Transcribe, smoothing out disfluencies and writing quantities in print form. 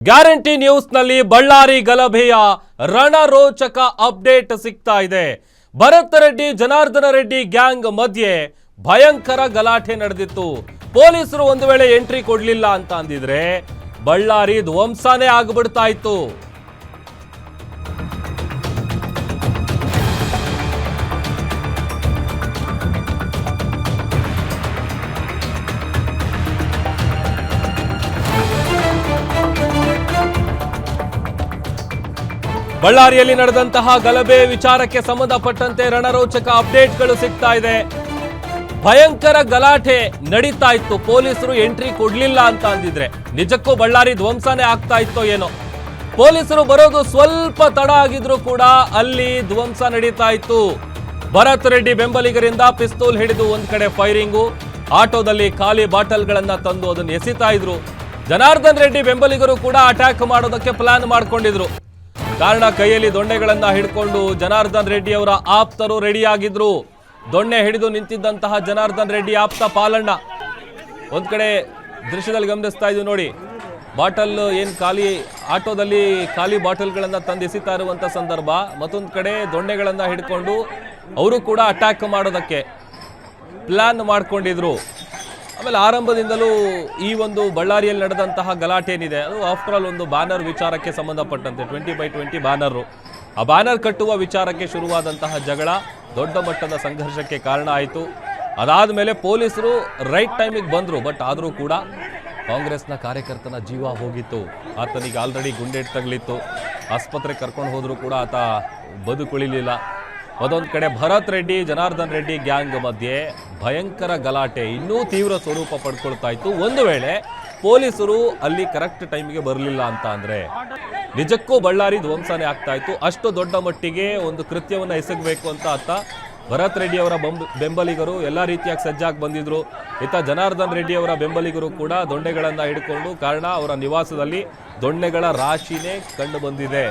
Guarantee news ನಲ್ಲಿ Ballari ಗಲಭೆಯ ರಣರೋಚಕ update ಸಿಗ್ತಾ ಇದೆ. ಭರತ್ ರೆಡ್ಡಿ ಜನಾರ್ದನ ರೆಡ್ಡಿ ಗ್ಯಾಂಗ್ ಮಧ್ಯೆ ಭಯಂಕರ ಗಲಾಟೆ ನಡೆದಿತ್ತು. ಪೊಲೀಸರು ಒಂದು ವೇಳೆ ಎಂಟ್ರಿ ಕೊಡ್ಲಿಲ್ಲ ಅಂತ ಅಂದಿದ್ರೆ ಬಳ್ಳಾರಿ ಧ್ವಂಸನೇ ಆಗ್ಬಿಡ್ತಾ ಇತ್ತು. ಬಳ್ಳಾರಿಯಲ್ಲಿ ನಡೆದಂತಹ ಗಲಭೆ ವಿಚಾರಕ್ಕೆ ಸಂಬಂಧಪಟ್ಟಂತೆ ರಣರೋಚಕ ಅಪ್ಡೇಟ್ಗಳು ಸಿಗ್ತಾ ಇದೆ. ಭಯಂಕರ ಗಲಾಟೆ ನಡೀತಾ ಇತ್ತು. ಪೊಲೀಸರು ಎಂಟ್ರಿ ಕೊಡ್ಲಿಲ್ಲ ಅಂತ ಅಂದಿದ್ರೆ ನಿಜಕ್ಕೂ ಬಳ್ಳಾರಿ ಧ್ವಂಸನೇ ಆಗ್ತಾ ಇತ್ತೋ ಏನೋ. ಪೊಲೀಸರು ಬರೋದು ಸ್ವಲ್ಪ ತಡ ಆಗಿದ್ರು ಕೂಡ ಅಲ್ಲಿ ಧ್ವಂಸ ನಡೀತಾ ಇತ್ತು. ಭರತ್ ರೆಡ್ಡಿ ಬೆಂಬಲಿಗರಿಂದ ಪಿಸ್ತೂಲ್ ಹಿಡಿದು ಒಂದ್ ಕಡೆ ಫೈರಿಂಗು, ಆಟೋದಲ್ಲಿ ಖಾಲಿ ಬಾಟಲ್ಗಳನ್ನ ತಂದು ಅದನ್ನು ಎಸಿತಾ ಇದ್ರು. ಜನಾರ್ದನ್ ರೆಡ್ಡಿ ಬೆಂಬಲಿಗರು ಕೂಡ ಅಟ್ಯಾಕ್ ಮಾಡೋದಕ್ಕೆ ಪ್ಲಾನ್ ಮಾಡ್ಕೊಂಡಿದ್ರು. ಕಾರಣ ಕೈಯಲ್ಲಿ ದೊಣ್ಣೆಗಳನ್ನ ಹಿಡ್ಕೊಂಡು ಜನಾರ್ದನ್ ರೆಡ್ಡಿ ಅವರ ಆಪ್ತರು ರೆಡಿಯಾಗಿದ್ರು. ದೊಣ್ಣೆ ಹಿಡಿದು ನಿಂತಿದ್ದಂತಹ ಜನಾರ್ದನ್ ರೆಡ್ಡಿ ಆಪ್ತ ಪಾಲಣ್ಣ ಒಂದ್ ಕಡೆ ದೃಶ್ಯದಲ್ಲಿ ಗಮನಿಸ್ತಾ ಇದ್ವಿ ನೋಡಿ. ಬಾಟಲ್ ಏನ್ ಖಾಲಿ ಆಟೋದಲ್ಲಿ ಖಾಲಿ ಬಾಟಲ್ಗಳನ್ನ ತಂದು ಎಸಿತಾ ಇರುವಂತ ಸಂದರ್ಭ. ಮತ್ತೊಂದ್ ಕಡೆ ದೊಣ್ಣೆಗಳನ್ನ ಹಿಡ್ಕೊಂಡು ಅವರು ಕೂಡ ಅಟ್ಯಾಕ್ ಮಾಡೋದಕ್ಕೆ ಪ್ಲಾನ್ ಮಾಡ್ಕೊಂಡಿದ್ರು. ಆಮೇಲೆ ಆರಂಭದಿಂದಲೂ ಈ ಒಂದು ಬಳ್ಳಾರಿಯಲ್ಲಿ ನಡೆದಂತಹ ಗಲಾಟೆ ಏನಿದೆ ಅದು ಆಫ್ಟರ್ ಆಲ್ ಒಂದು ಬ್ಯಾನರ್ ವಿಚಾರಕ್ಕೆ ಸಂಬಂಧಪಟ್ಟಂತೆ 20/20 ಬ್ಯಾನರು, ಆ ಬ್ಯಾನರ್ ಕಟ್ಟುವ ವಿಚಾರಕ್ಕೆ ಶುರುವಾದಂತಹ ಜಗಳ ದೊಡ್ಡ ಮಟ್ಟದ ಸಂಘರ್ಷಕ್ಕೆ ಕಾರಣ ಆಯಿತು. ಅದಾದ ಮೇಲೆ ಪೊಲೀಸರು ರೈಟ್ ಟೈಮಿಗೆ ಬಂದರು. ಬಟ್ ಆದರೂ ಕೂಡ ಕಾಂಗ್ರೆಸ್ನ ಕಾರ್ಯಕರ್ತನ ಜೀವ ಹೋಗಿತ್ತು. ಆತನಿಗೆ ಆಲ್ರೆಡಿ ಗುಂಡೇಟು ತಗಲಿತ್ತು. ಆಸ್ಪತ್ರೆಗೆ ಕರ್ಕೊಂಡು ಹೋದರೂ ಕೂಡ ಆತ ಬದುಕುಳಿಲಿಲ್ಲ. ಅದೊಂದು ಕಡೆ ಭರತ್ ರೆಡ್ಡಿ ಜನಾರ್ದನ್ ರೆಡ್ಡಿ ಗ್ಯಾಂಗ್ ಮಧ್ಯೆ ಭಯಂಕರ ಗಲಾಟೆ ಇನ್ನೂ ತೀವ್ರ ಸ್ವರೂಪ ಪಡ್ಕೊಳ್ತಾ ಇತ್ತು. ಒಂದು ವೇಳೆ ಪೊಲೀಸರು ಅಲ್ಲಿ ಕರೆಕ್ಟ್ ಟೈಮಿಗೆ ಬರಲಿಲ್ಲ ಅಂತ ಅಂದ್ರೆ ನಿಜಕ್ಕೂ ಬಳ್ಳಾರಿ ಧ್ವಂಸನೇ ಆಗ್ತಾ ಇತ್ತು. ಅಷ್ಟು ದೊಡ್ಡ ಮಟ್ಟಿಗೆ ಒಂದು ಕೃತ್ಯವನ್ನು ಎಸಗಬೇಕು ಅಂತ ಆತ ಭರತ್ ರೆಡ್ಡಿ ಅವರ ಬೆಂಬಲಿಗರು ಎಲ್ಲ ರೀತಿಯಾಗಿ ಸಜ್ಜಾಗಿ ಬಂದಿದ್ರು. ಇತ್ತ ಜನಾರ್ದನ್ ರೆಡ್ಡಿ ಅವರ ಬೆಂಬಲಿಗರು ಕೂಡ ದೊಣ್ಣೆಗಳನ್ನ ಹಿಡ್ಕೊಂಡು, ಕಾರಣ ಅವರ ನಿವಾಸದಲ್ಲಿ ದೊಣ್ಣೆಗಳ ರಾಶಿನೇ ಕಂಡು ಬಂದಿದೆ.